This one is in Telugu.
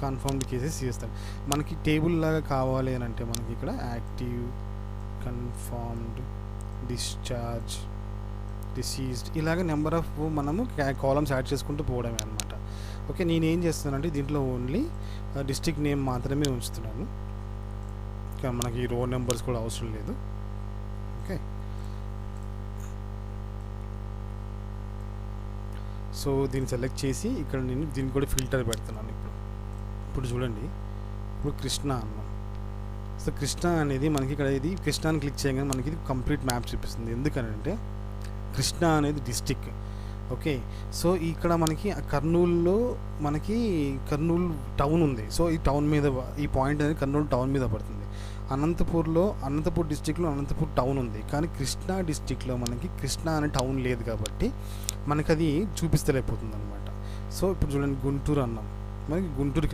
కన్ఫర్మ్డ్ కేసెస్ చేస్తాం. మనకి టేబుల్ లాగా కావాలి అని అంటే మనకి ఇక్కడ యాక్టివ్, కన్ఫర్మ్డ్, డిశ్చార్జ్, డిసీజ్డ్ ఇలాగ నెంబర్ ఆఫ్ మనము కాలమ్స్ యాడ్ చేసుకుంటూ పోవడమే అనమాట. ఓకే, నేనేం చేస్తున్నానంటే దీంట్లో ఓన్లీ డిస్ట్రిక్ట్ నేమ్ మాత్రమే ఉంచుతున్నాను. ఇంకా మనకి రో నెంబర్స్ కూడా అవసరం లేదు. ఓకే, సో దీన్ని సెలెక్ట్ చేసి ఇక్కడ నేను దీన్ని కూడా ఫిల్టర్ పెడుతున్నాను. ఇప్పుడు చూడండి, ఇప్పుడు కృష్ణ అన్నాం. సో కృష్ణ అనేది మనకి ఇక్కడ ఇది కృష్ణాని క్లిక్ చేయగానే మనకి ఇది కంప్లీట్ మ్యాప్ చూపిస్తుంది. ఎందుకనంటే కృష్ణ అనేది డిస్టిక్. ఓకే, సో ఇక్కడ మనకి కర్నూలులో మనకి కర్నూలు టౌన్ ఉంది. సో ఈ టౌన్ మీద ఈ పాయింట్ అనేది కర్నూలు టౌన్ మీద పడుతుంది. అనంతపూర్ డిస్టిక్లో అనంతపూర్ టౌన్ ఉంది, కానీ కృష్ణా డిస్టిక్లో మనకి కృష్ణా అనే టౌన్ లేదు కాబట్టి మనకి అది చూపిస్తలేకపోతుంది అనమాట. సో ఇప్పుడు చూడండి, గుంటూరు అన్నాం, మనకి గుంటూరు